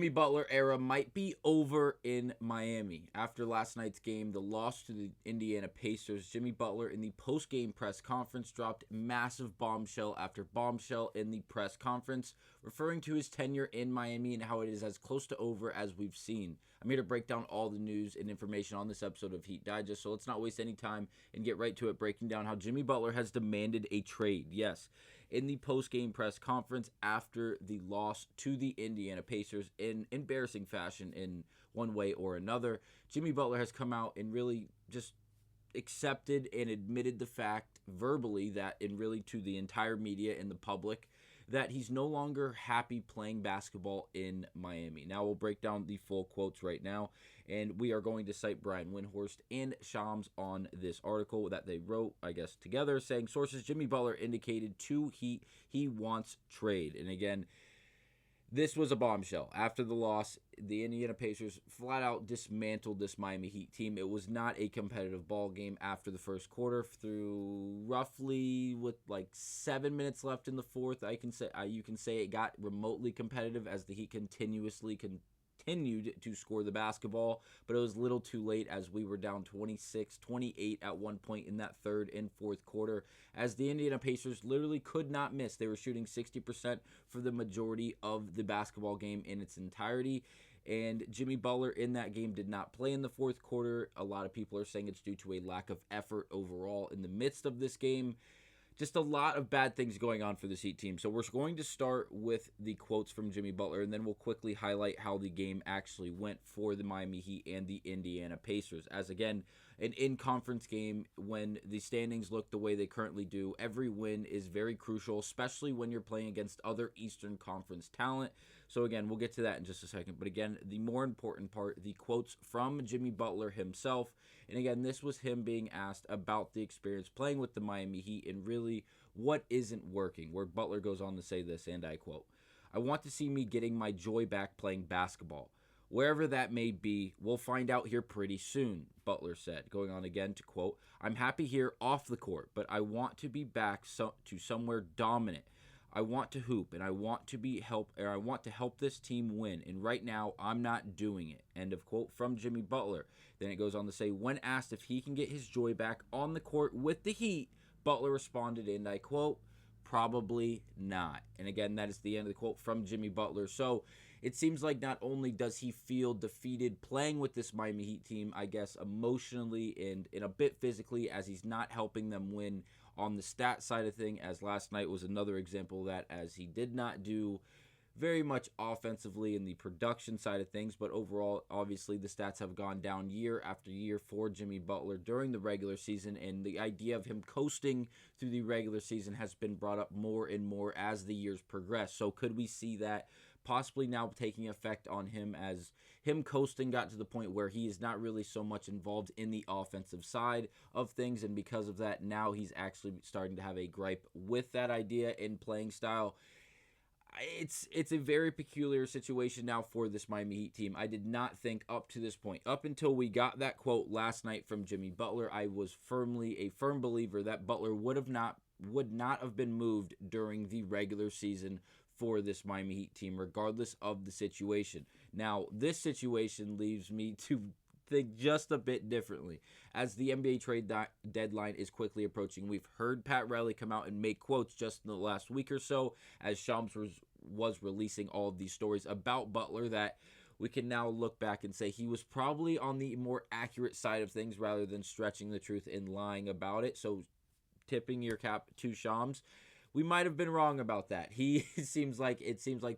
Jimmy Butler era might be over in Miami. After last night's game, the loss to the Indiana Pacers, Jimmy Butler in the post-game press conference dropped massive bombshell after bombshell in the press conference, referring to his tenure in Miami and how it is as close to over as we've seen. I'm here to break down all the news and information on this episode of Heat Digest, so let's not waste any time and get right to it, breaking down how Jimmy Butler has demanded a trade. Yes, in the post-game press conference after the loss to the Indiana Pacers in embarrassing fashion in one way or another, Jimmy Butler has come out and really just accepted and admitted the fact verbally that, and really to the entire media and the public, that he's no longer happy playing basketball in Miami. Now we'll break down the full quotes right now, and we are going to cite Brian Windhorst and Shams on this article that they wrote, I guess, together, saying sources Jimmy Butler indicated to Heat he wants trade. And again, this was a bombshell. After the loss, the Indiana Pacers flat out dismantled this Miami Heat team. It was not a competitive ball game after the first quarter. Through roughly with like 7 minutes left in the fourth, you can say it got remotely competitive as the Heat continued to score the basketball, but it was a little too late as we were down 26-28 at one point in that third and fourth quarter, as the Indiana Pacers literally could not miss. They were shooting 60% for the majority of the basketball game in its entirety, and Jimmy Butler in that game did not play in the fourth quarter. A lot of people are saying it's due to a lack of effort overall in the midst of this game. Just a lot of bad things going on for this Heat team. So we're going to start with the quotes from Jimmy Butler, and then we'll quickly highlight how the game actually went for the Miami Heat and the Indiana Pacers. As again, an in-conference game, when the standings look the way they currently do, every win is very crucial, especially when you're playing against other Eastern Conference talent. So again, we'll get to that in just a second. But again, the more important part, the quotes from Jimmy Butler himself. And again, this was him being asked about the experience playing with the Miami Heat and really what isn't working, where Butler goes on to say this, and I quote, "I want to see me getting my joy back playing basketball. Wherever that may be, we'll find out here pretty soon," Butler said, going on again to quote, "I'm happy here off the court, but I want to be back to somewhere dominant. I want to hoop, and I want to help this team win, and right now I'm not doing it." End of quote from Jimmy Butler. Then it goes on to say, when asked if he can get his joy back on the court with the Heat, Butler responded, and I quote, "Probably not." And again, that is the end of the quote from Jimmy Butler. So it seems like not only does he feel defeated playing with this Miami Heat team, I guess emotionally and a bit physically, as he's not helping them win on the stat side of thing, as last night was another example of that, as he did not do very much offensively in the production side of things, but overall, obviously, the stats have gone down year after year for Jimmy Butler during the regular season, and the idea of him coasting through the regular season has been brought up more and more as the years progress. So could we see that possibly now taking effect on him, as him coasting got to the point where he is not really so much involved in the offensive side of things, and because of that, now he's actually starting to have a gripe with that idea in playing style? It's a very peculiar situation now for this Miami Heat team. I did not think up to this point, up until we got that quote last night from Jimmy Butler, I was a firm believer that Butler would not have been moved during the regular season for this Miami Heat team, regardless of the situation. Now, this situation leaves me to think just a bit differently, as the NBA trade deadline is quickly approaching. We've heard Pat Riley come out and make quotes just in the last week or so, as Shams was releasing all of these stories about Butler, that we can now look back and say he was probably on the more accurate side of things rather than stretching the truth and lying about it. So tipping your cap to Shams, we might have been wrong about that. It seems like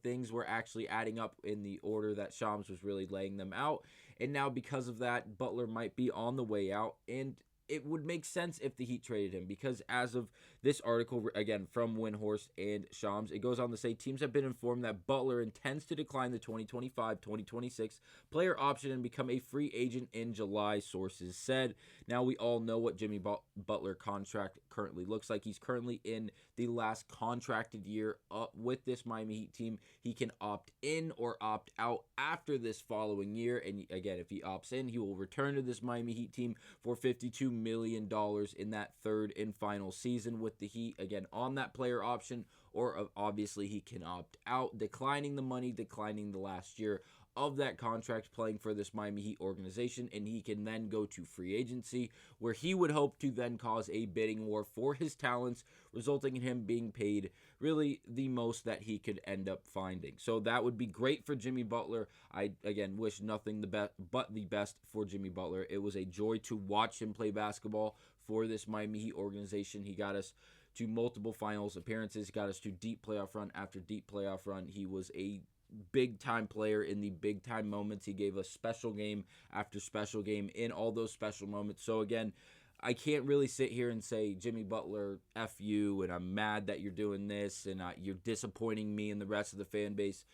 things were actually adding up in the order that Shams was really laying them out. And now because of that, Butler might be on the way out, and it would make sense if the Heat traded him, because as of this article, again, from Windhorst and Shams, it goes on to say teams have been informed that Butler intends to decline the 2025-2026 player option and become a free agent in July, sources said. Now, we all know what Jimmy Butler contract currently looks like. He's currently in the last contracted year with this Miami Heat team. He can opt in or opt out after this following year, and again, if he opts in, he will return to this Miami Heat team for $52 million in that third and final season with the Heat, again, on that player option, or obviously he can opt out, declining the money, declining the last year of that contract playing for this Miami Heat organization, and he can then go to free agency, where he would hope to then cause a bidding war for his talents, resulting in him being paid really the most that he could end up finding. So that would be great for Jimmy Butler. I, again, wish nothing but the best for Jimmy Butler. It was a joy to watch him play basketball for this Miami Heat organization. He got us to multiple finals appearances, he got us to deep playoff run after deep playoff run. He was a big-time player in the big-time moments. He gave us special game after special game in all those special moments. So, again, I can't really sit here and say, Jimmy Butler, F you, and I'm mad that you're doing this, and you're disappointing me and the rest of the fan base.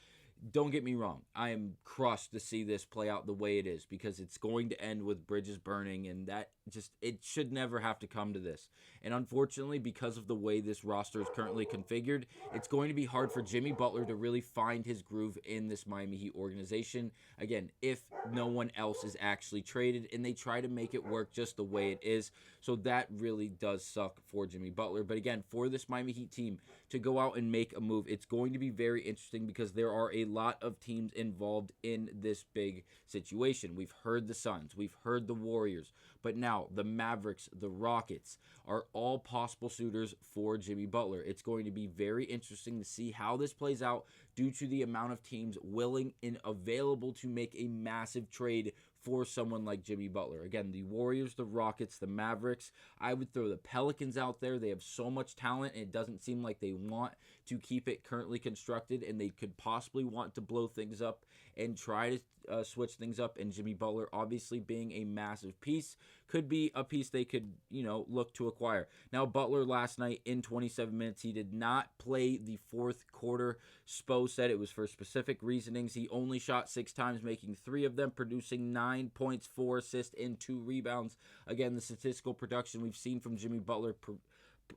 Don't get me wrong. I am crushed to see this play out the way it is, because it's going to end with bridges burning, and that just, it should never have to come to this. And unfortunately, because of the way this roster is currently configured, it's going to be hard for Jimmy Butler to really find his groove in this Miami Heat organization. Again, if no one else is actually traded and they try to make it work just the way it is. So that really does suck for Jimmy Butler. But again, for this Miami Heat team to go out and make a move, it's going to be very interesting, because there are a lot of teams involved in this big situation. We've heard the Suns, we've heard the Warriors, but now the Mavericks, the Rockets are all possible suitors for Jimmy Butler. It's going to be very interesting to see how this plays out, due to the amount of teams willing and available to make a massive trade for someone like Jimmy Butler. Again, the Warriors, the Rockets, the Mavericks. I would throw the Pelicans out there. They have so much talent, and it doesn't seem like they want to keep it currently constructed, and they could possibly want to blow things up and try to switch things up. And Jimmy Butler, obviously being a massive piece, could be a piece they could, look to acquire. Now, Butler last night in 27 minutes, he did not play the fourth quarter. Spo said it was for specific reasonings. He only shot 6 times, making 3 of them, producing 9 points, 4 assists, and 2 rebounds. Again, the statistical production we've seen from Jimmy Butler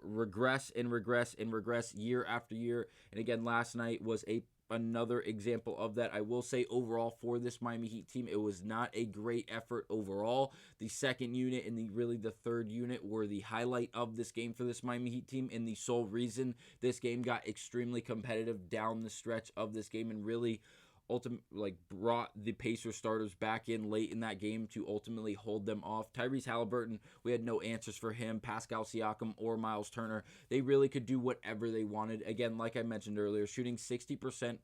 regress and regress and regress year after year. And again, last night was another example of that. I will say, overall, for this Miami Heat team, it was not a great effort overall. The second unit and the third unit were the highlight of this game for this Miami Heat team, and the sole reason this game got extremely competitive down the stretch of this game, and really brought the Pacers starters back in late in that game to ultimately hold them off. Tyrese Halliburton, we had no answers for him. Pascal Siakam or Miles Turner, they really could do whatever they wanted. Again, like I mentioned earlier, shooting 60%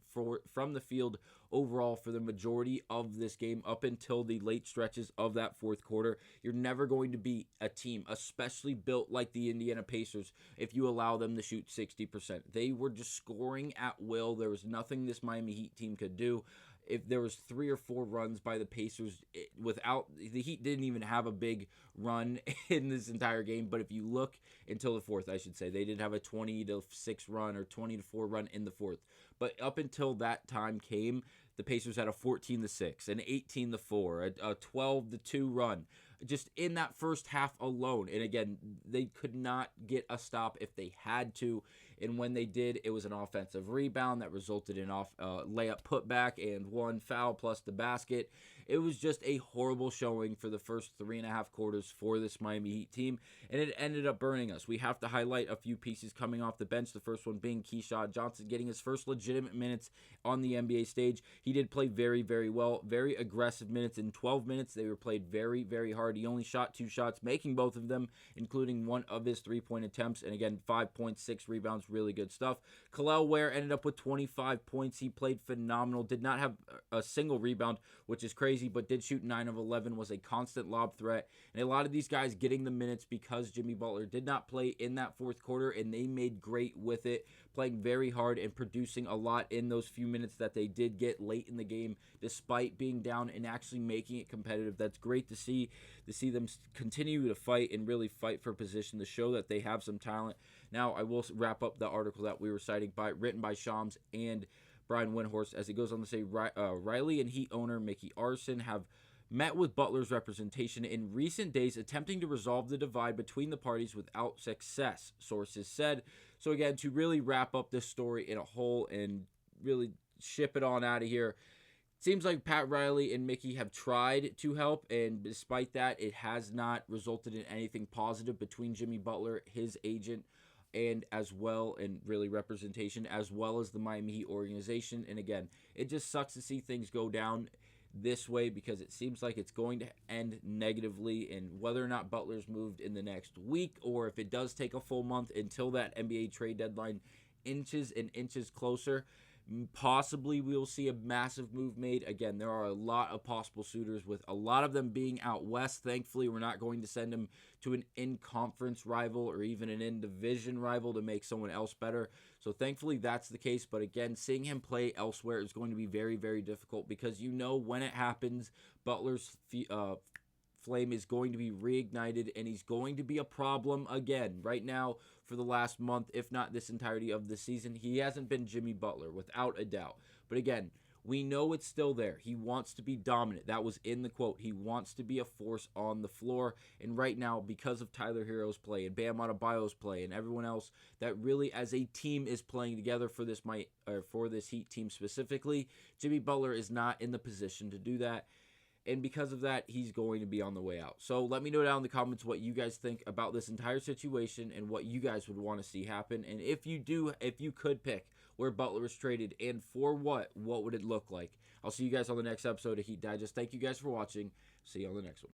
from the field overall for the majority of this game up until the late stretches of that fourth quarter. You're never going to be a team, especially built like the Indiana Pacers, if you allow them to shoot 60%. They were just scoring at will. There was nothing this Miami Heat team could do. If there was 3 or 4 runs by the Pacers, without the Heat didn't even have a big run in this entire game. But if you look until the fourth, I should say, they did have a 20-6 run or 20-4 run in the fourth. But up until that time came, the Pacers had a 14-6, an 18-4, a 12-2 run, just in that first half alone. And again, they could not get a stop if they had to. And when they did, it was an offensive rebound that resulted in layup putback and 1 foul plus the basket. It was just a horrible showing for the first 3.5 quarters for this Miami Heat team, and it ended up burning us. We have to highlight a few pieces coming off the bench, the first one being Keyshawn Johnson getting his first legitimate minutes on the NBA stage. He did play very, very well, very aggressive minutes. In 12 minutes, they were played very, very hard. He only shot 2 shots, making both of them, including one of his 3-point attempts, and again, 5.6 rebounds, really good stuff. Kel'el Ware ended up with 25 points. He played phenomenal, did not have a single rebound, which is crazy, but did shoot 9 of 11, was a constant lob threat. And a lot of these guys getting the minutes because Jimmy Butler did not play in that fourth quarter, and they made great with it, playing very hard and producing a lot in those few minutes that they did get late in the game, despite being down and actually making it competitive. That's great to see them continue to fight and really fight for position to show that they have some talent. Now, I will wrap up the article that we were citing, written by Shams and Brian Windhorst, as it goes on to say, Riley and Heat owner Mickey Arson have met with Butler's representation in recent days, attempting to resolve the divide between the parties without success, sources said. So again, to really wrap up this story in a whole and really ship it on out of here, seems like Pat Riley and Mickey have tried to help, and despite that, it has not resulted in anything positive between Jimmy Butler, his agent, and as well, and really representation, as well as the Miami Heat organization. And again, it just sucks to see things go down this way because it seems like it's going to end negatively. And whether or not Butler's moved in the next week, or if it does take a full month until that NBA trade deadline inches and inches closer, possibly we'll see a massive move made. Again, there are a lot of possible suitors, with a lot of them being out west. Thankfully, we're not going to send him to an in-conference rival or even an in-division rival to make someone else better. So thankfully that's the case. But again, seeing him play elsewhere is going to be very, very difficult, because when it happens, Butler's flame is going to be reignited, and he's going to be a problem again. Right now, for the last month, if not this entirety of the season, he hasn't been Jimmy Butler, without a doubt. But again, we know it's still there. He wants to be dominant. That was in the quote. He wants to be a force on the floor. And right now, because of Tyler Hero's play and Bam Adebayo's play and everyone else that really as a team is playing together for this Heat team specifically, Jimmy Butler is not in the position to do that. And because of that, he's going to be on the way out. So let me know down in the comments what you guys think about this entire situation and what you guys would want to see happen. And if you could pick where Butler is traded and for what would it look like? I'll see you guys on the next episode of Heat Digest. Thank you guys for watching. See you on the next one.